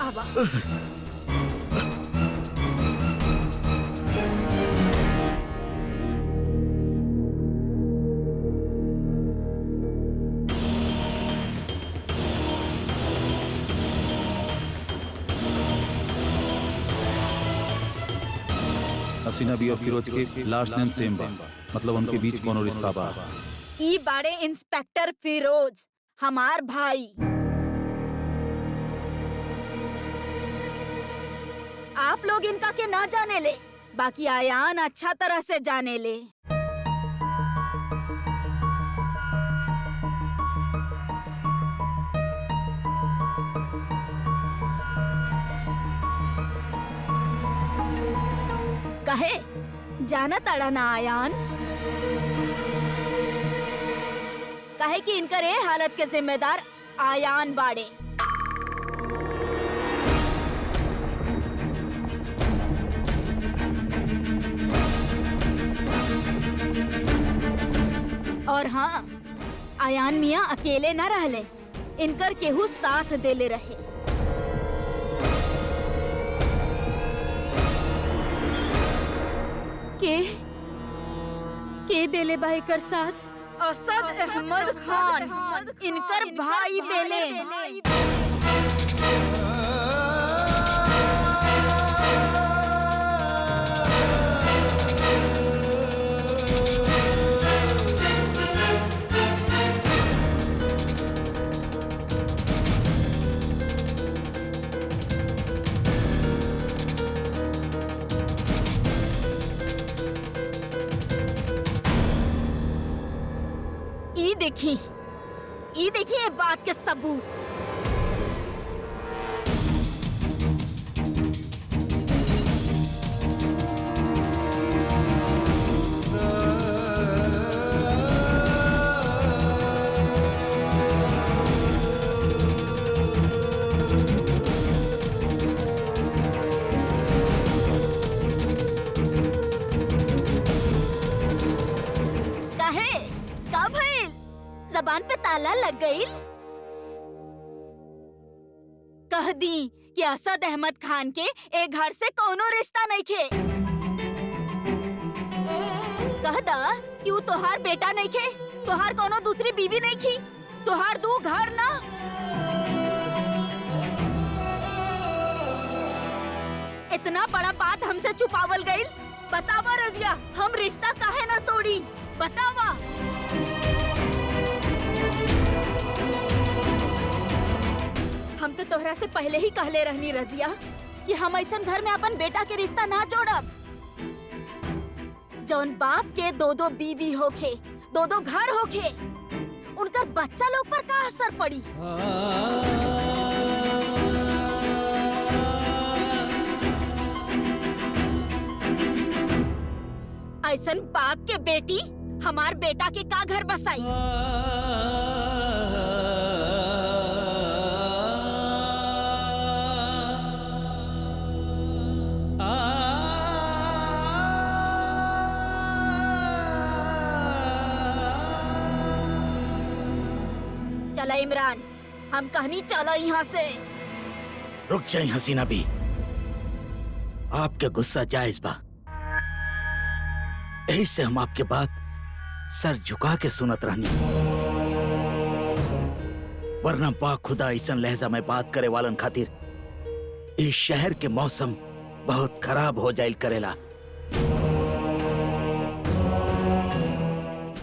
आवा। हसीना बी और फिरोज के लास्ट नेम सेम बा, मतलब उनके बीच कोनो रिश्ता बा। ई बाड़े इंस्पेक्टर फिरोज, हमार भाई। आप लोग इनका के ना जाने ले, बाकी आयान अच्छा तरह से जाने ले। कहे जाना तड़ा ना आयान, कहे कि इनकर ए हालत के जिम्मेदार आयान बाड़े। और हाँ, आयान मियाँ अकेले न रहले, इनकर केहू साथ देले रहे। के देले बा एकर साथ? असद अहमद खान, इनकर भाई देले। ई देखिए ये बात के सबूत। जबान पे ताला लग गई। कह दी कि असद अहमद खान के एक घर से कोनो रिश्ता नहीं खे। कह दा कि वो तोहार बेटा नहीं खे, तोहार कोनो दूसरी बीवी नहीं खी, तोहार दू घर ना। इतना बड़ा बात हमसे छुपावल गई। बतावा रजिया, हम रिश्ता काहे ना तोड़ी, बतावा। हम तो तोहरा से पहले ही कहले रहनी रजिया कि हम ऐसन घर में अपन बेटा के रिश्ता ना जोड़ब जौन बाप के दो दो बीवी होखे, दो दो घर होखे, उनकर बच्चा लोग पर का असर पड़ी। ऐसन बाप के बेटी हमार बेटा के का घर बसाई। चला इमरान, हम कहनी चला यहाँ से। रुक जाए हसीना बी, आपके गुस्सा जायज बा, यही से हम आपके बात सर झुका के सुनत रहनी, वरना बा खुदा ऐसन लहजा में बात करे वालन खातिर इस शहर के मौसम बहुत खराब हो जाइल करेला।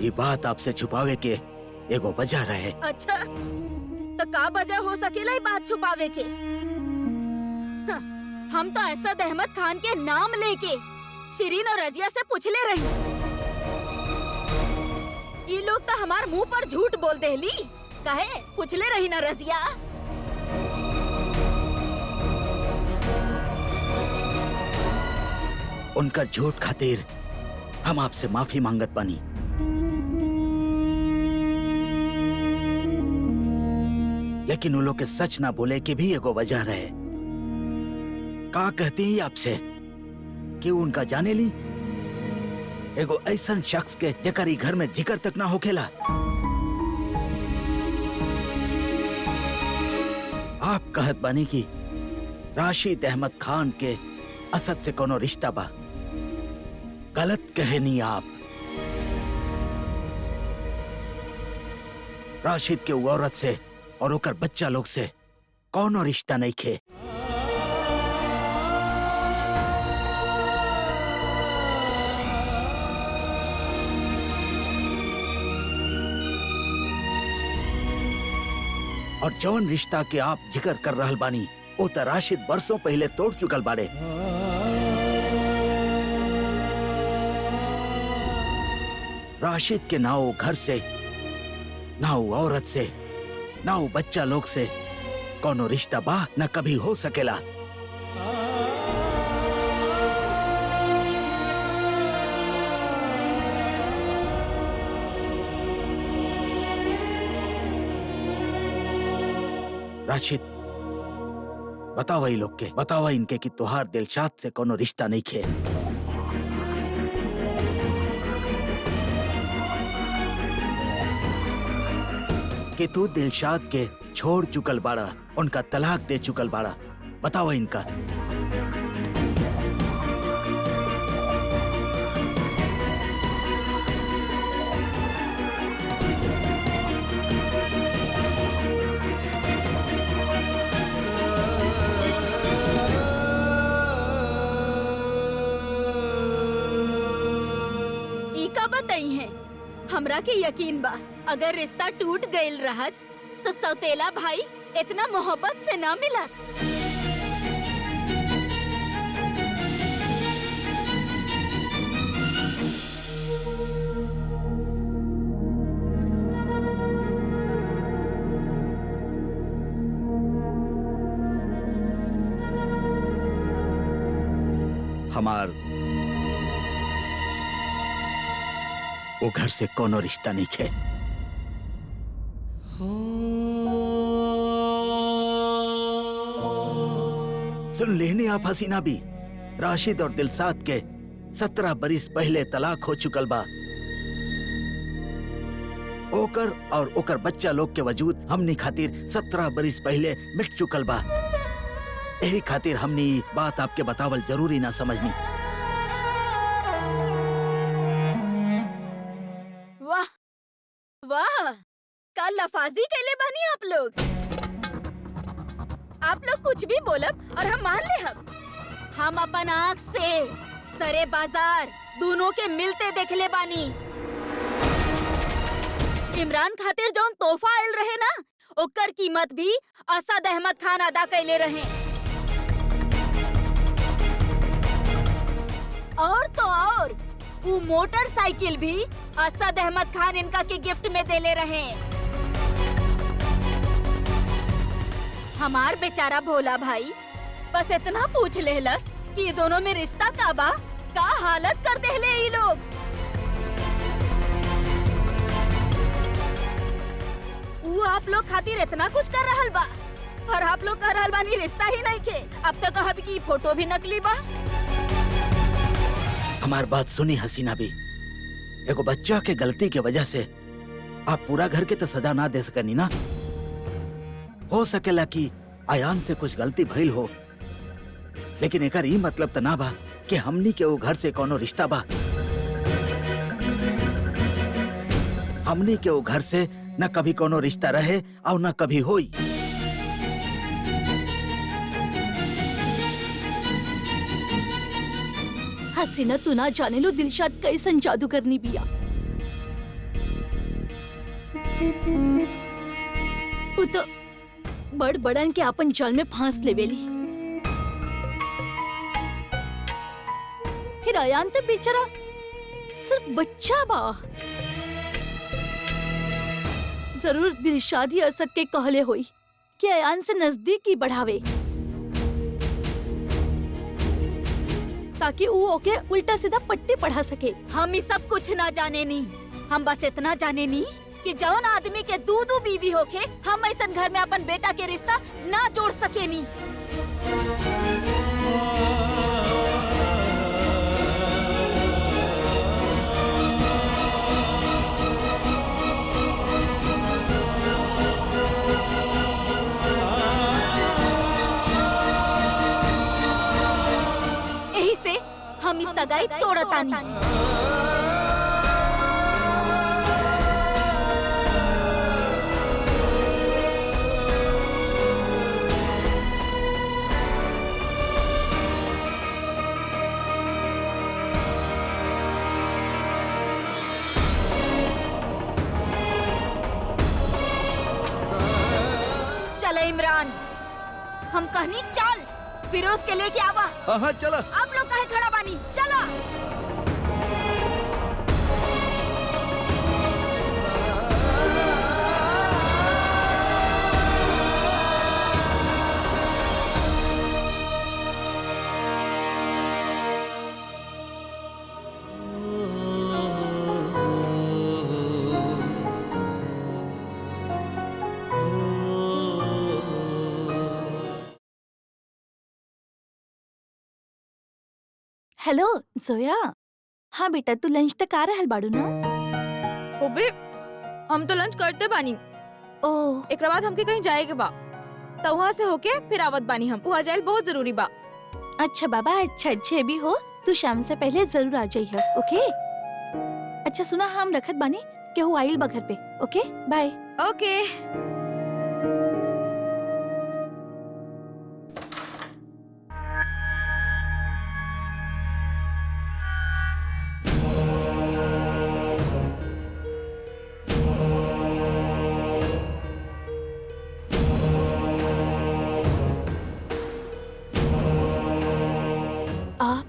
ये बात आपसे छुपावे के एगो वजह रहे। अच्छा, तो का वजह हो सकेला ये बात छुपावे के? हाँ, हम तो असद अहमद खान के नाम लेके शिरीन और रजिया से पूछले रही। ये लोग तो हमार मुंह पर झूठ बोल देली। कहे पूछले रही ना रजिया। उनकर झूठ खातिर हम आपसे माफी मांगत बानी। लेकिन उन लोग के सच ना बोले के भी एगो वजह रहे। का कहती ही आपसे कि उनका जाने ली एगो ऐसन शख्स के जेकर घर में जिक्र तक ना होखेला। आप कहत बानी कि राशिद अहमद खान के असद से कोनो रिश्ता बा। गलत कहनी आप। राशिद के वो औरत से और ओकर बच्चा लोग से कोनो रिश्ता नहीं खे। और जौन रिश्ता के आप जिक्र कर रहल बानी वो तो राशिद बरसों पहले तोड़ चुकल बाड़े। राशिद के ना वो घर से, ना वो औरत से, ना वो बच्चा लोग से कोनो रिश्ता बा, न कभी हो सकेला। राशिद, बतावा ई लोग के, बतावा इनके कि तोहार दिलशाद से कोनो रिश्ता नहीं खे। कि तू दिलशाद के छोड़ चुकल बाड़ा, उनका तलाक दे चुकल बाड़ा। बतावा इनका। बताई है हमरा के यकीन बा, अगर रिश्ता टूट गईल रहत तो सौतेला भाई इतना मोहब्बत से ना मिलत। हमार वो घर से कोनो रिश्ता नहीं खे। सुन लेने आप हसीना भी, राशिद और दिलशाद के 17 बरिस पहले तलाक हो चुकल बा। ओकर और ओकर बच्चा लोग के वजूद हमनी खातिर 17 बरिस पहले मिट चुकल बा। यही खातिर हमनी बात आपके बतावल जरूरी ना समझनी। वाह वाह, का लफाजी कैले बनी आप लोग। आप लोग कुछ भी बोलब और हम मान ले। हम अपन आँख से सरे बाजार दोनों के मिलते देखले बानी। इमरान खातिर जौन तोहफा आयल रहे ना, ओकर कीमत भी असद अहमद खान अदा कैले रहे। और तो और वो मोटरसाइकिल भी असद अहमद खान इनका के गिफ्ट में देले रहे। हमार बेचारा भोला भाई बस इतना पूछ लेलस कि ये दोनों में रिश्ता का बा, का हालत कर देले ये लोग। वो आप लोग खातिर इतना कुछ कर रहल बा और आप लोग कह रहल बानी रिश्ता ही नहीं खे। अब तक कहब कि फोटो भी नकली बा। हमार बात सुनी हसीना भी, एगो बच्चा के गलती के वजह से आप पूरा घर के तो सजा ना दे सकनी ना। हो सकेला कि आयान से कुछ गलती भइल हो, लेकिन एकर ई मतलब तो ना बा कि हमनी के वो घर से कोनो रिश्ता बा। हमनी के वो घर से न कभी कोनो रिश्ता रहे और न कभी होई। हसीना, तू ना जाने लो दिलशाद कैसन जादू करनी बिया। वो तो बड़ बड़न के अपन जाल में फांस लेवेली। फिर आयान तो बेचारा सिर्फ बच्चा बा। जरूर दिलशाद ही असद के कहले होई कि आयान से नजदीकी बढ़ावे, ताकि वो ओके उल्टा सीधा पट्टी पढ़ा सके। हम ये सब कुछ ना जाने नी। हम बस इतना जाने नी कि जौन आदमी के दू बीवी होके हम ऐसा घर में अपन बेटा के रिश्ता ना जोड़ सके नी। हम इस सगाई तोड़तानी। चल इमरान, हम कहनी चल, फिरोज के लेके आवा। हाँ चलो। आप लोग काहे खड़ा बानी, चलो। हेलो जोया। हाँ बेटा, तू लंच तक आ रहल बाड़ू ना? ओबे, हम तो लंच करते बानी। ओह, एकरा बाद हमके कहीं जाए के बा, तो वहाँ से होके फिर आवत बानी हम। वहाँ जाइल बहुत जरूरी बा। अच्छा बाबा, अच्छा अच्छे भी हो, तू शाम से पहले जरूर आ जाइए, ओके? अच्छा सुना, हम रखत बानी केहू आइल बा घर पे, ओके? बाय। ओके। आप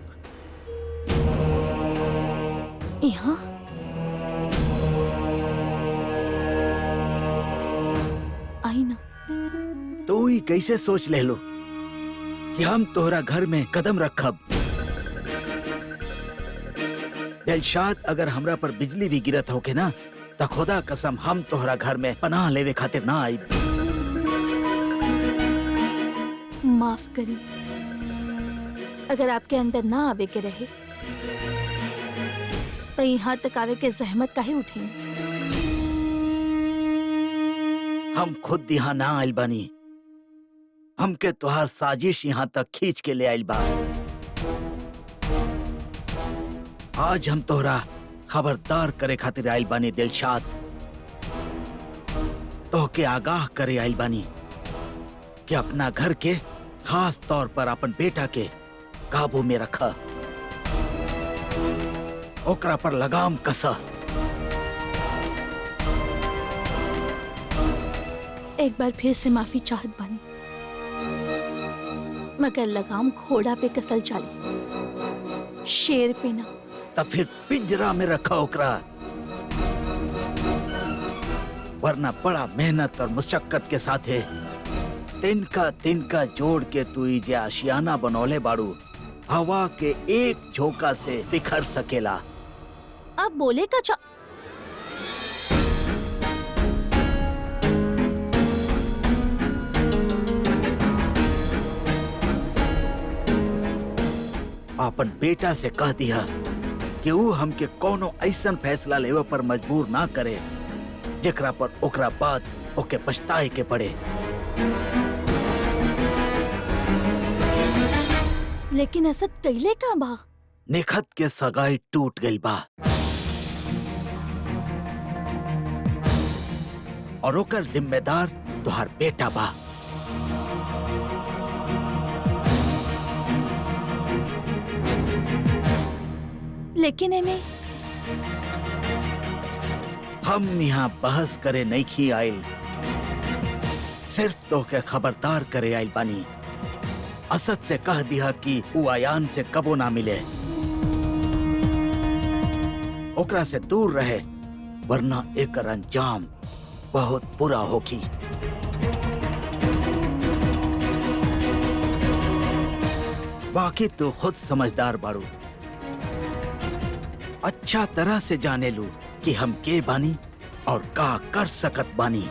यहाँ? आई ना। तू ही कैसे सोच ले लो कि हम तोहरा घर में कदम रखब? दिलशाद, अगर हमरा पर बिजली भी गिरत होके ना, तो खुदा कसम हम तोहरा घर में पनाह लेवे खातिर ना आई। माफ करी, अगर आपके अंदर ना आवे के रहे तो यहाँ तक आवे के जहमत काहे उठें? हम खुद यहाँ ना आइल बानी, हमके तोहार साजिश यहाँ तक खींच के ले आइल बा। आज हम तोहरा खबरदार करे खातिर आइल बानी दिलशाद। तोहके आगाह करे आइल बानी कि अपना घर के, खास तौर पर अपन बेटा के काबू में रखा, ओकरा पर लगाम कसा। एक बार फिर से माफी चाहत बानी, मगर लगाम घोड़ा पे कसल चाली, शेर पे ना। तब फिर पिंजरा में रखा ओकरा, वरना बड़ा मेहनत और मुशक्कत के साथ है तिनका तिनका जोड़ के तू जे आशियाना बनौले बाड़ू, हवा के एक झोंका से बिखर सकेला। आप बोले का अपन बेटा से कह दिया कि वो हमके कोनो ऐसन फैसला लेवे पर मजबूर ना करे जेकरा पर ओकरा बाद ओके पछताए के पड़े। लेकिन असद कैले का बा? निखत के सगाई टूट गई बा और ओकर जिम्मेदार तुहार बेटा बा। लेकिन एमे हम यहाँ बहस करे नहीं खी आइल, सिर्फ तो के खबरदार करे आइल बानी। असद से कह दिया कि वो आयान से कबो ना मिले, ओकरा से दूर रहे, वरना एक अंजाम बहुत बुरा होगी। बाकी तो खुद समझदार बाड़ू, अच्छा तरह से जाने लू कि हम के बानी और का कर सकत बानी।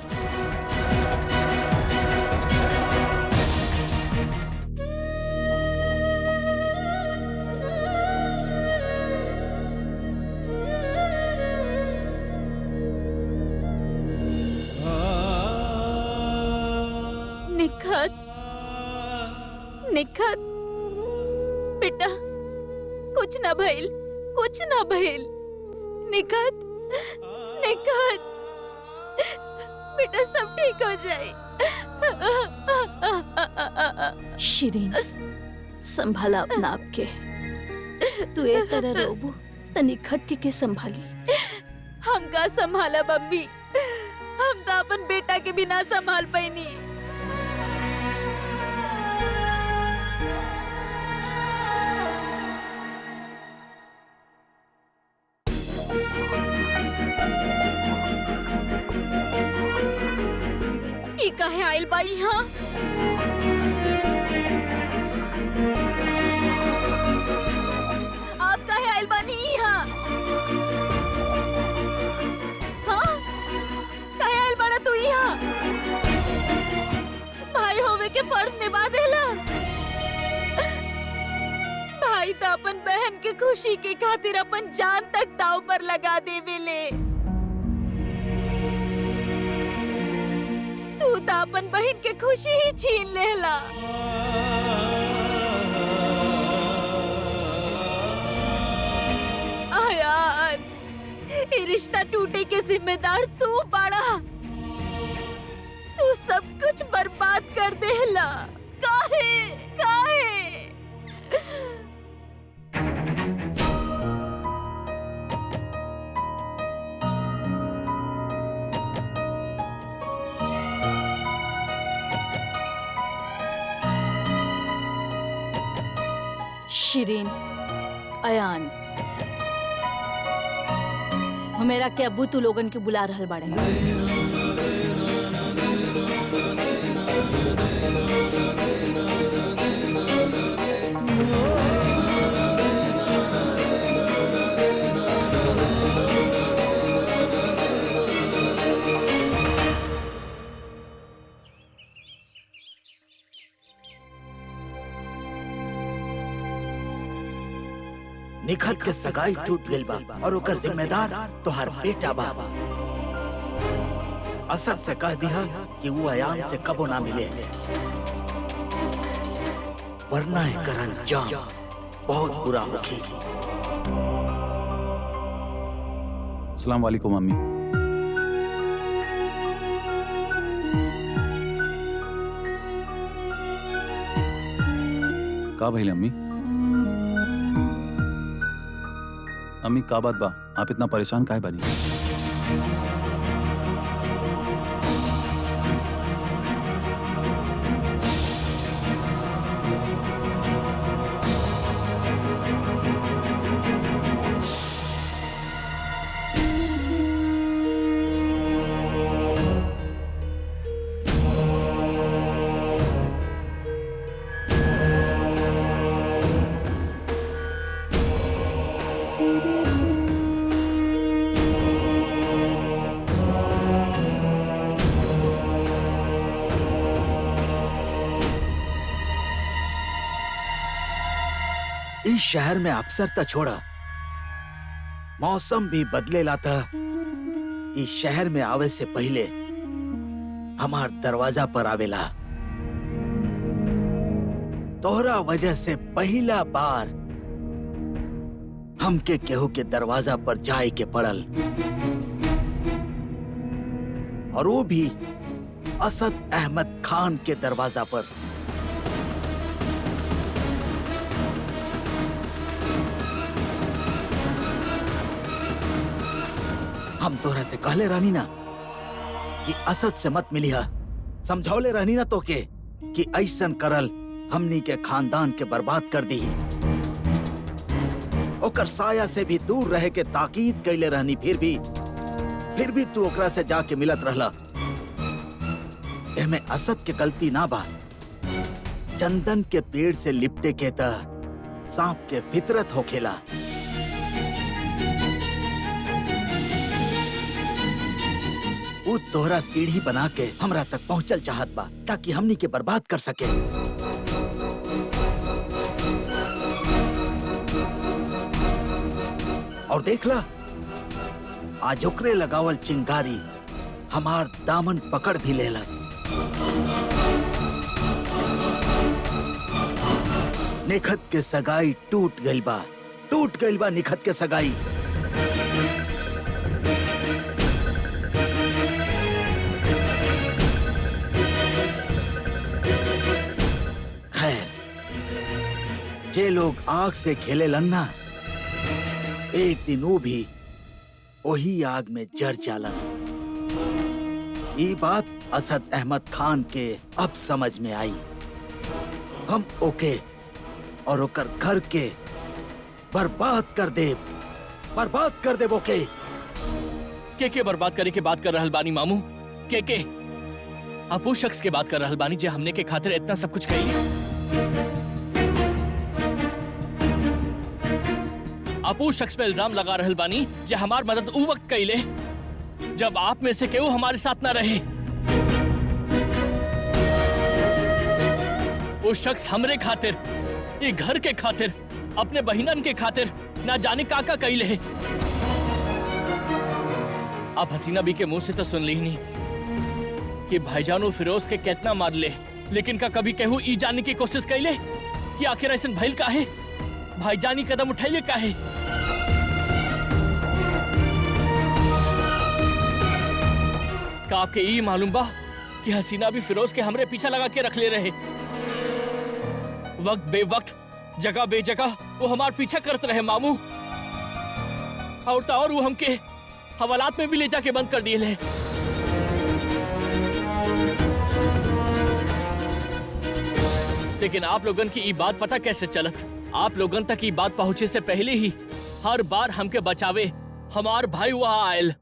निखत, निखत बेटा, कुछ न भइल, कुछ न भइल। निखत, निखत, बेटा सब ठीक हो जाए। शिरीन, संभाला अपना आप के। तू ए तरह रोबू त निखत के संभाली। हम का संभाला मम्मी, हम तो अपन बेटा के बिना संभाल पैनी। ई काहे आइल बाई यहाँ? आप काहे आइल बानी यहाँ? हाँ? काहे आइल बाड़ा तू यहाँ? भाई होवे के फर्ज निभा देला। भाई तो अपन बहन के खुशी के खातिर अपन जान तक दाव पर लगा देवेले। तू तो अपन बहन के खुशी ही छीन लेला। यार, ये रिश्ता टूटे के जिम्मेदार तू बाड़ा। तू सब कुछ बर्बाद कर देला। काहे? काहे? शिरीन, अयान, मेरा के अब्बू तू लोगन के बुला रहल बाड़े। निखत के सगाई टूट गइल बा और ओकर जिम्मेदार तोहार बेटा बा। असद से कह दिया कि वो अयान से कबो ना मिले, वरना एकर अंजाम बहुत बुरा होगी। अस्सलाम वालेकुम अम्मी। का भइल अम्मी? अम्मी का बात बा? आप इतना परेशान काहे बानी? इस शहर में अफसर तो छोड़ा, मौसम भी बदले लाता। इस शहर में आवे से पहले हमार दरवाजा पर आवेला। तोहरा वजह से पहला बार हमके केहू के दरवाजा पर जाए के पड़ल, और वो भी असद अहमद खान के दरवाजा पर। हम तोहरा से कहले रहनी ना कि असद से मत मिलिया, समझौले रहनी ना तो के कि ऐसन करल हमनी के खानदान के बर्बाद कर दी। ओकर साया से भी दूर रहे के ताकीद कैले रहनी, फिर भी तू ओकरा से जाके मिलत रहला। एमे असद के गलती ना बा। चंदन के पेड़ से लिपटे के त सांप के फितरत होखेला। वो तोहरा सीढ़ी बना के हमरा तक पहुंचल चाहत बा ताकि हमनी के बर्बाद कर सके। और देखला, आज ओकरे लगावल चिंगारी हमार दामन पकड़ भी लेलस। निखत के सगाई टूट गई बा, टूट गई बा निखत के सगाई। खैर, जे लोग आग से खेले लन्ना, एक दिन वो भी वही आग में जर जालन। ये बात असद अहमद खान के अब समझ में आई। हम ओके और ओकर घर के बर्बाद कर दे ओके। के बर्बाद करे के बात कर रहल बानी मामू? के आप उस शख्स के बात कर रहल बानी जे हमने के खातिर इतना सब कुछ कही? आप उस शख्स पे इल्जाम लगा रहल बानी जे हमार मदद उ वक्त कइले जब आप में से केहू हमारे साथ ना रहे। वो शख्स हमरे खातिर, ये घर के खातिर, अपने बहिनन के खातिर ना जाने काका कइले। आप हसीना बी के मुंह से तो सुन ली नहीं कि भाईजानो फिरोज के कितना मार ले, लेकिन का कभी केहू ई जानने की कोशिश कइले कि आखिर ऐसा भइल काहे, भाईजानी कदम उठाइले काहे? का आपके ई मालूम बा कि हसीना भी फिरोज के हमरे पीछा लगा के रख ले रहे? वक्त बेवक्त, जगह बेजगह वो हमार पीछा करते रहे मामू। और वो हमके हवालात में भी ले जाके बंद कर दिए ले। लेकिन आप लोगन की ये बात पता कैसे चलत? आप लोगन तक ये बात पहुंचे से पहले ही हर बार हमके बचावे हमार भाई वहां आयल।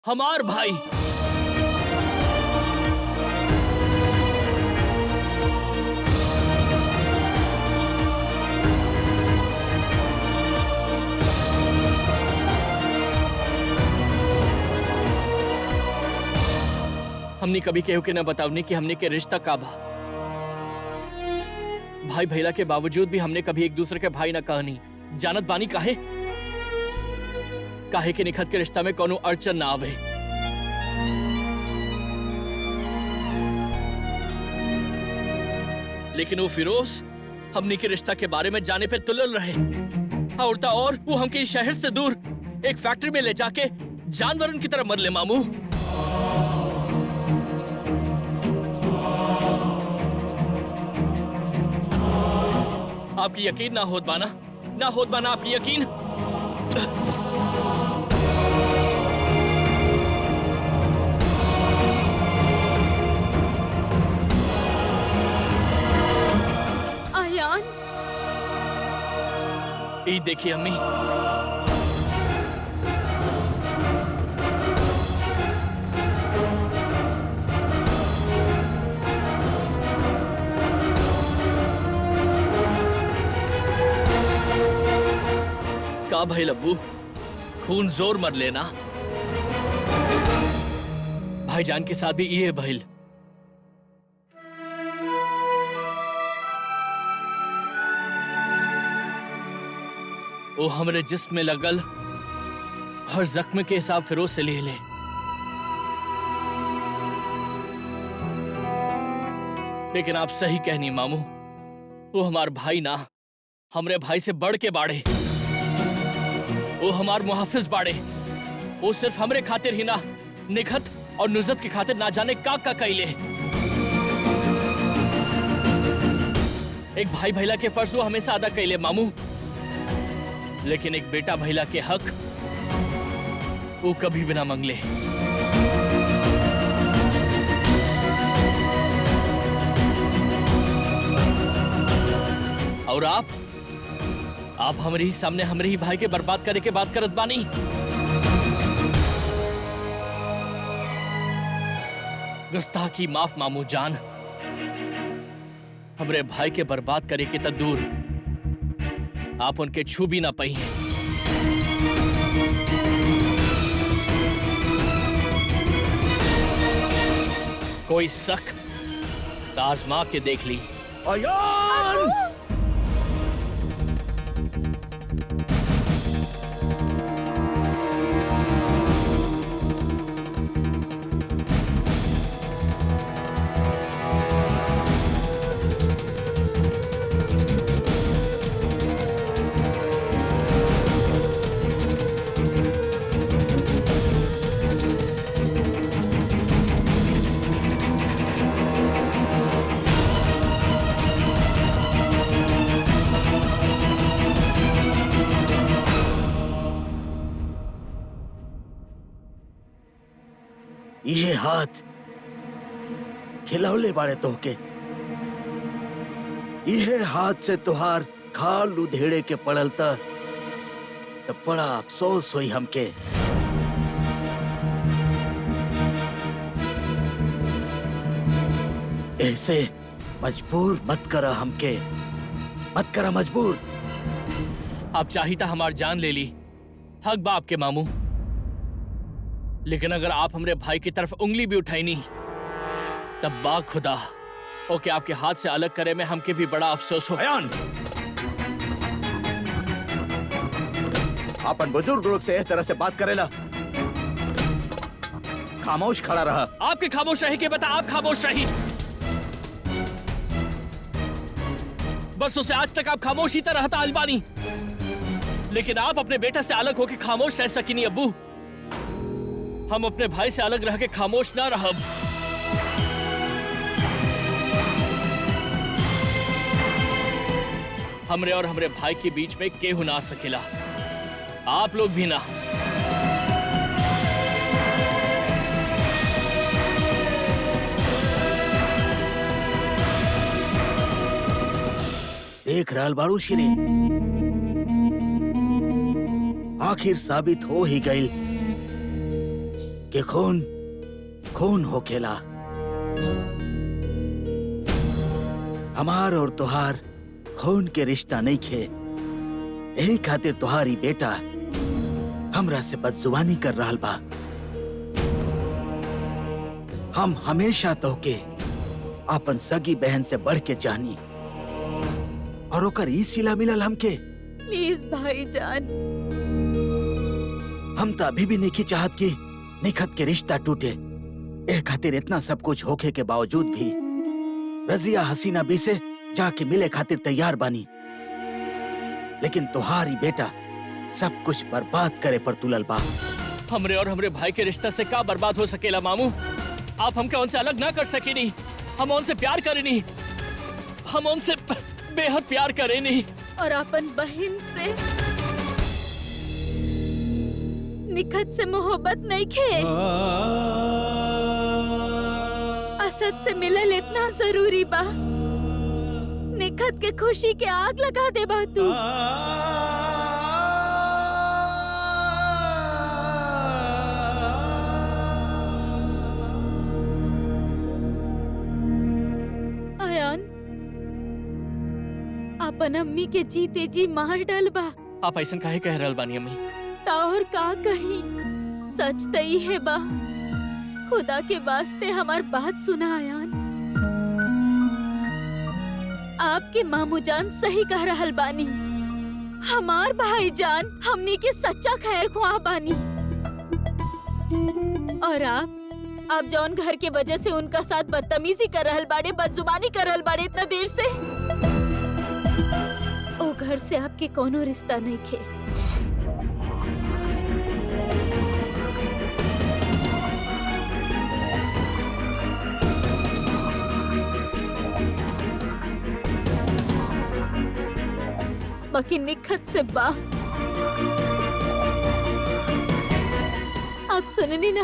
हमार भाई हमने कभी केहू के न बतावनी कि हमने के रिश्ता का बा। भाई भैला के बावजूद भी हमने कभी एक दूसरे के भाई न कहनी। जानत बानी काहे? काहे के निखत के रिश्ता में कोनो अड़चन ना आवे। लेकिन वो फिरोज हमने के रिश्ता के बारे में जाने पे तुलल रहे। और वो हमके इस शहर से दूर एक फैक्ट्री में ले जाके जानवरन की तरह मर ले मामू। आपकी यकीन ना होत बाना आपकी यकीन। आयान, ये देखिए अम्मी, का भाई लब्बू, खून जोर मर लेना। भाईजान के साथ भी ये भइल। वो हमरे जिस्म में लगल हर जख्म के हिसाब फिरोज से ले ले। लेकिन आप सही कहनी मामू, वो हमार भाई ना, हमरे भाई से बढ़ के बाड़े। वो हमार मुहाफिज बाड़े। वो सिर्फ हमरे खातिर ही ना, निखत और नुजरत की खातिर ना जाने का कइले। एक भाई भैला के फर्ज वो हमेशा अदा कइले मामू, लेकिन एक बेटा भैला के हक वो कभी भी ना मंगले। और आप हमारे ही सामने हमारे ही भाई के बर्बाद करे के बात करत बानी। गुस्ताखी माफ मामू जान। हमरे भाई के बर्बाद करे के तो दूर, आप उनके छू भी ना पाई हैं। कोई शक तो आजमा के देख ली। आयान! ये हाथ खिलौले बाड़े तोहके, ये हाथ से तुहार खाल उधेड़े के पड़ल त बड़ा अफसोस हुई हमके। ऐसे मजबूर मत करा हमके, मत करा मजबूर। आप चाहिए हमार जान ले ली, हक बाप के मामू, लेकिन अगर आप हमरे भाई की तरफ उंगली भी उठाई नहीं तब बा खुदा ओके आपके हाथ से अलग करे में हमके भी बड़ा अफसोस हो। अयान, अपन बुजुर्ग लोग से इस तरह से बात करेला, खामोश खड़ा रहा। आपके खामोश रही के बता, आप खामोश रही। बरसों से आज तक आप खामोश ही तरह था अलबानी, लेकिन आप अपने बेटा से अलग होके खामोश रह सकी नहीं अब्बू। हम अपने भाई से अलग रह के खामोश ना रह। हमरे और हमरे भाई के बीच में केहू ना आ सकेला, आप लोग भी ना। देख रहल बाड़ू शिरीन, आखिर साबित हो ही गई कि खून खून होखेला। हमार और तुहार खून के रिश्ता नहीं खे, यही खातिर तुहारी बेटा हमरा से बदजुबानी कर रहल बा। हम हमेशा तोहके अपन सगी बहन से बढ़ के चाहनी, और ओकर ई सिला मिलल हमके। प्लीज भाईजान, हम तो अभी भी नहीं चाहत कि निखत के रिश्ता टूटे। ए खातिर इतना सब कुछ होखे के बावजूद भी रजिया हसीना बी से जाके मिले खातिर तैयार बानी, लेकिन तुहारी बेटा सब कुछ बर्बाद करे पर तुलल बा। हमरे और हमरे भाई के रिश्ता से का बर्बाद हो सकेला मामू? आप हमके उनसे अलग ना कर सके नहीं। हम उनसे प्यार करे नहीं, हम उनसे बेहद प्यार करे नहीं। और अपन बहन से निखत से मोहब्बत नहीं खे। असद से मिलल इतना जरूरी बा, निखत के खुशी के आग लगा दे बा तू। आयान, अपन अम्मी के जीते जी मार डालबा। आप ऐसा काहे कह रहल बानी अम्मी? और का कही, सच तई है बा। खुदा के वास्ते हमार बात सुना आयान। आपके मामू जान सही कह रहल बानी। हमार भाईजान हमनी के सच्चा खैर ख्वाह बानी। और आप जौन घर के वजह से उनका साथ बदतमीजी कर रहल बाड़े, बदजुबानी कर रहल बाड़े इतना देर से, ओ घर से आपके कोनो रिश्ता नहीं खे। बाकी निखत से बा। आप सुननी ना,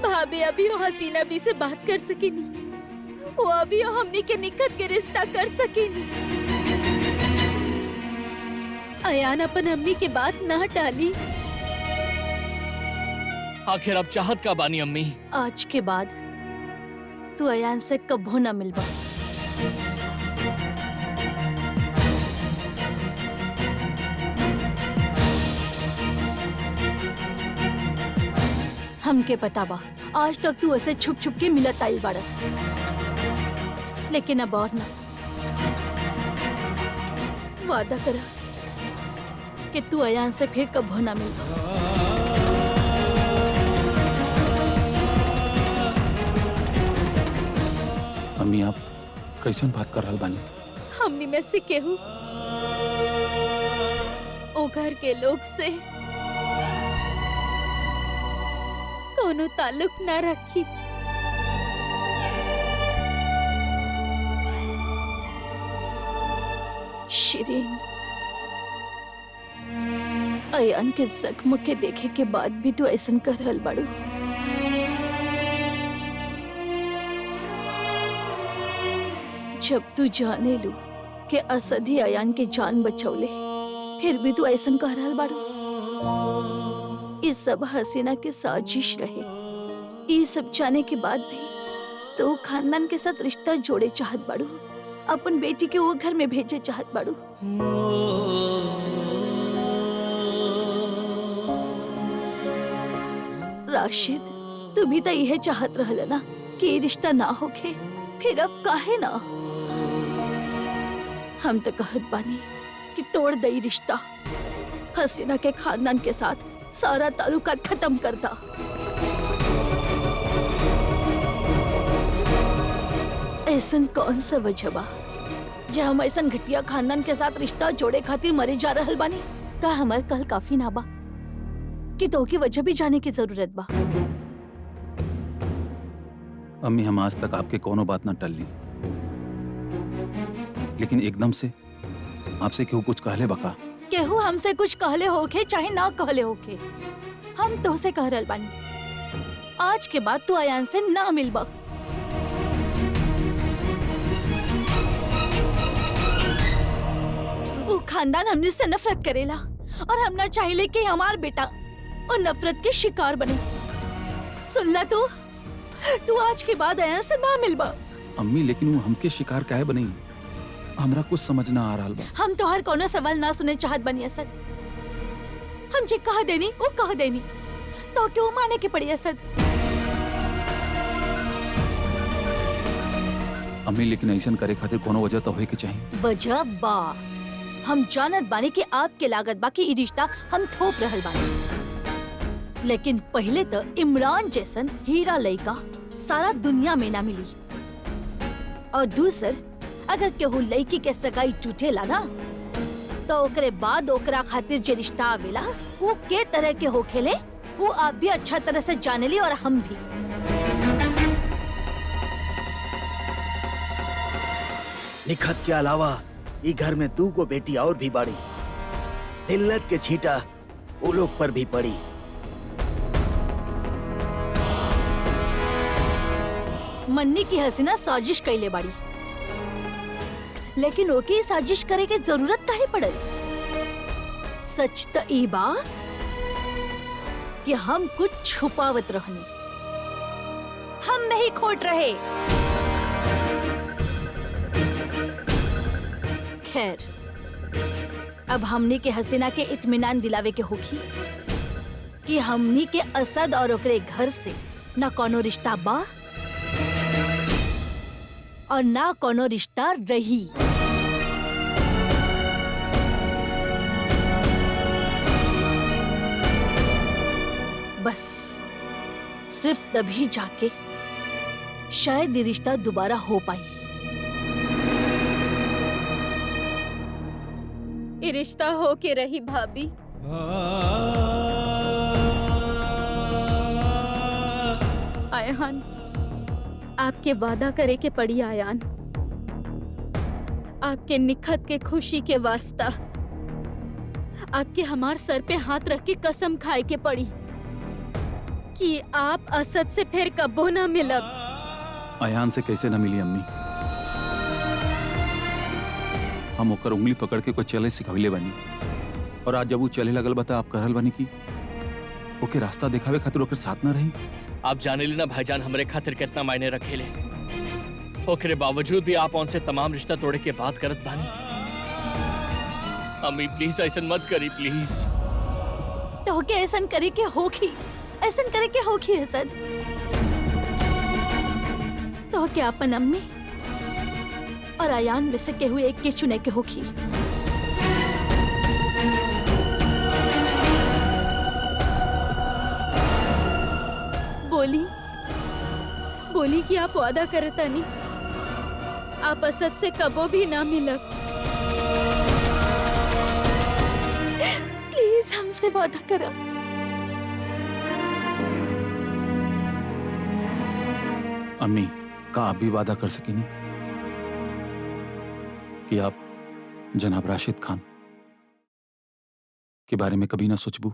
भाभी अभी वो हसीना भी से बात कर सकेनी, वो अभी हमनी के निखत के रिश्ता कर सकेनी। अयान अपन अम्मी के बात ना टाली। आखिर अब चाहत का बानी अम्मी? आज के बाद तू अयान से कबो ना मिलबा। हमके पता बा आज तक तू ऐसे छुप छुप के मिलत आई बाड़ा, लेकिन अब और ना। वादा करा कि तू अयान से फिर कबो ना मिलबा। अम्मी आप कैसन बात कर रहल बानी? हमनी में से केहू ओ घर के लोग से कोनो ताल्लुक ना रखी। शिरीन, अयान के जख्म के देखे के बाद भी तू ऐसन कर रहल बाड़ू। जब तू जाने लू के असद ही अयान के जान बचौले, फिर भी तू ऐसन कह रहल बाड़ू। इस सब हसीना के साजिश रहे। ये सब जाने के बाद भी तो खानदान के साथ रिश्ता जोड़े चाहत बाड़ू, अपन बेटी के वो घर में भेजे चाहत बाड़ू। राशिद, तू भी तो यह चाहत रहल ना कि ये रिश्ता ना होके, फिर अब काहे ना? हम तो कहत बानी कि तोड़ दई रिश्ता, हसीना के खानदान के साथ सारा ताल्लुकात खत्म कर दा। ऐसन कौन सा वजह बा जे हम ऐसन घटिया खानदान के साथ रिश्ता जोड़े खातिर मरे जा रहल बानी? का हमार कल काफी ना बा कि तो की वजह भी जाने की जरूरत बा? अम्मी, हम आज तक आपके कोनो बात ना टल ली, लेकिन एकदम से आपसे क्यों कुछ कहले बका? केहू हमसे कुछ कहले होके चाहे ना कहले होके, हम तो से कह रहल बानी, आज के बाद तू अयान से ना मिलबा। वो खानदान हमने से नफरत करेला और हम ना चाहिले कि हमार बेटा और नफरत के शिकार बने। सुन ला तू आज के बाद अयान से ना मिलबा। अम्मी, लेकिन वो हमके शिकार काहे बनी? हमरा कुछ समझ ना आ रहा बा। हम तो हर कोनो सवाल ना सुने चाहत बनी असद। हम जे कह देनी वो कह देनी, तो क्यों माने के पड़ी असद? अम्मी, लेकिन ऐसा करे खातिर कोनो वजह तो होए के चाहिए। वजह बा, हम जानत बानी कि आपके लागत बा कि ई रिश्ता हम थोप रहल बानी, लेकिन पहले तो इमरान जैसन हीरा लइका सारा दुनिया में ना मिली, और दूसर अगर केहू लड़की के सगाई टूटेला ना तो ओकरे बाद ओकरा खातिर जे रिश्ता आवेला वो के तरह के होखेले वो आप भी अच्छा तरह से जानेली और हम भी। निखत के अलावा ये घर में 2 को बेटी और भी बाड़ी, जिल्लत के छींटा वो लोग पर भी पड़ी। मन्नी की हसीना साजिश कैले बाड़ी, लेकिन ओके साजिश करे के जरूरत काहे पड़ल? सच त ई बा कि हम कुछ छुपावत रहनी, हम नहीं खोट रहे। खैर, अब हमनी के हसीना के इत्मीनान दिलावे के होगी कि हमनी के असद और ओकरे घर से ना कोनो रिश्ता बा और ना कोनो रिश्ता रही। बस सिर्फ तभी जाके शायद ये रिश्ता दोबारा हो पाई। ये रिश्ता हो के रही भाभी। आयान, आपके वादा करे के पड़ी आयान, आपके निखत के खुशी के वास्ता आपके हमार सर पे हाथ रख के कसम खाए के पड़ी कि आप असद से फिर कबो ना मिलब। अयान से कैसे न मिली अम्मी? हम ओकर उंगली पकड़ के कोई चले सिखविले बनी, और आज जब वो चले लगल बता आप कहल बनी कि ओके रास्ता दिखावे खातिर ओकर साथ ना रही। आप जाने लेना भाईजान हमरे खातिर कितना मायने रखेले, ओकरे बावजूद भी आप उनसे तमाम रिश्ता तोड़े के बात करत बानी। अम्मी प्लीज ऐसा मत करी प्लीज। तो के ऐसन करे के होगी, ऐसन करे के होगी असद। तो के अपन अम्मी और अयान में से केहू एक के चुने के होगी। बोली बोली कि आप वादा करता नहीं, आप असद से कबो भी ना मिलब। प्लीज हमसे वादा करो। अम्मी, का आप भी वादा कर सकेनी कि आप जनाब राशिद खान के बारे में कभी ना सोचबू?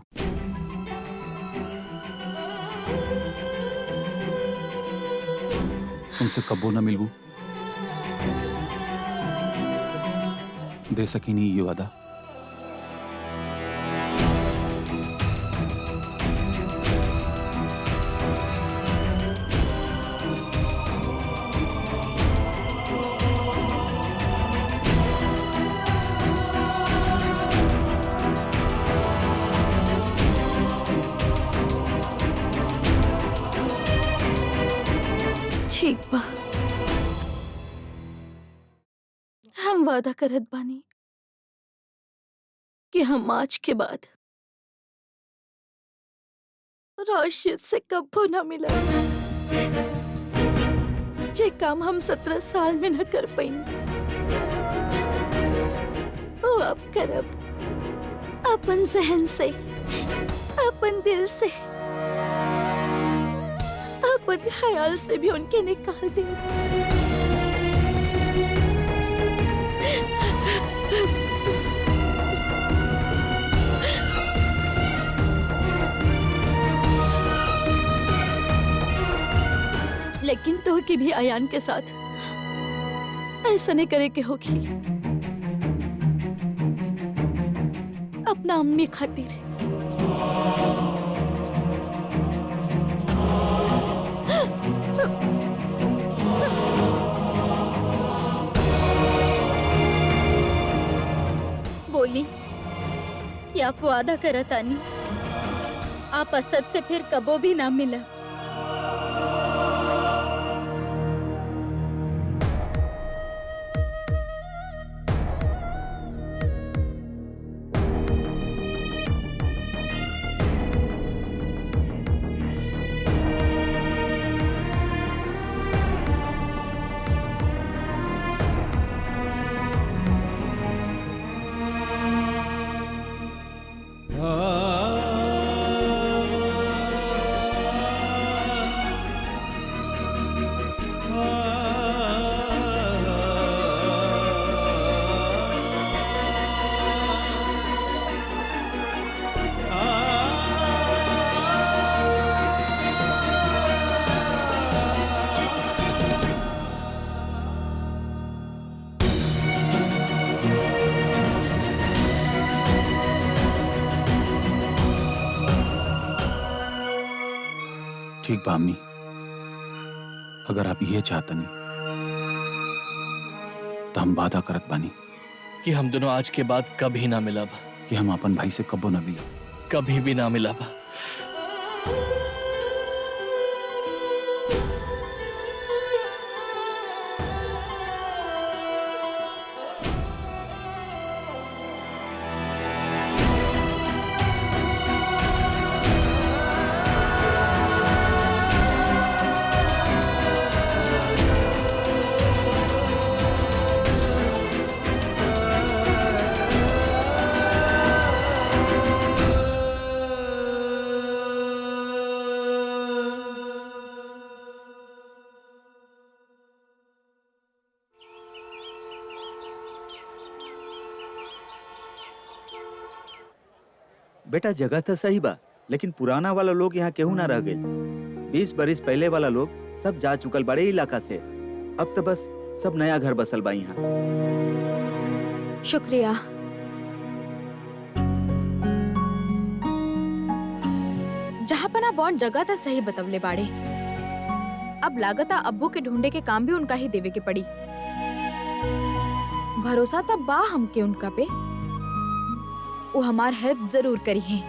उनसे कबो ना मिलबू? दे सकी नहीं ये वादा। ठीक बा, हम वादा करत बानी कि हम आज के बाद राशिद से कब्बो ना मिला। जे काम हम 17 साल में न कर पाई वो अब करब, अपन जहन से, अपन दिल से, अपन ख्याल से भी उनके निकाल दे। लेकिन तो की भी अयान के साथ ऐसा नहीं करे के होगी, अपना अम्मी खातिर। बोली कि आप वादा करत आनी आप असद से फिर कबो भी ना मिला। ठीक बा अम्मी, अगर आप ये चाहतनी तो हम वादा करत बानी कि हम दोनों आज के बाद कभी ना मिलब, कि हम अपन भाई से कब्बो ना मिले। कभी भी ना मिलब। बेटा जगह तो सही बा, लेकिन पुराना वाला लोग यहाँ केहू ना रह गए। 20 बरिस पहले वाला लोग सब जा चुकल बड़े इलाका से। अब तो बस सब नया घर बसल बा यहाँ। शुक्रिया। जहाँ पना बॉन्ड जगह था सही बतवले बाड़े। अब लागता अब्बू के ढूंढे के काम भी उनका ही देवे के पड़ी। भरोसा तब बा हमके उनका पे, वो हमार हेल्प जरूर करी है।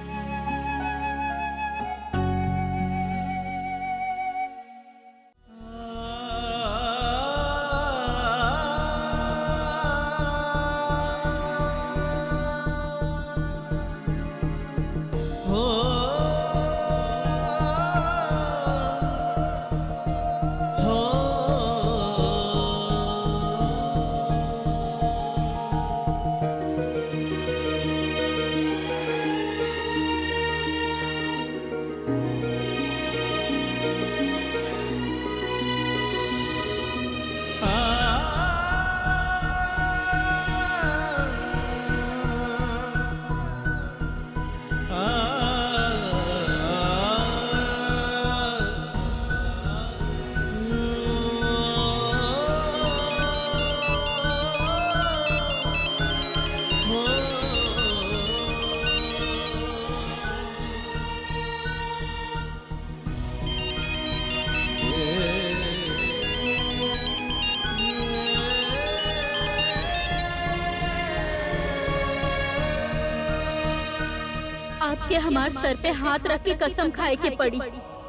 आपके हमार सर पे हाथ रख के कसम खाए के पड़ी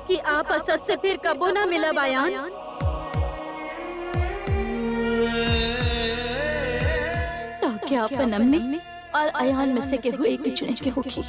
कि आप असद से फिर कबो ना मिला बयान। तो क्या अपन अम्मी और अयान में से के हुए एक चुने के होगी।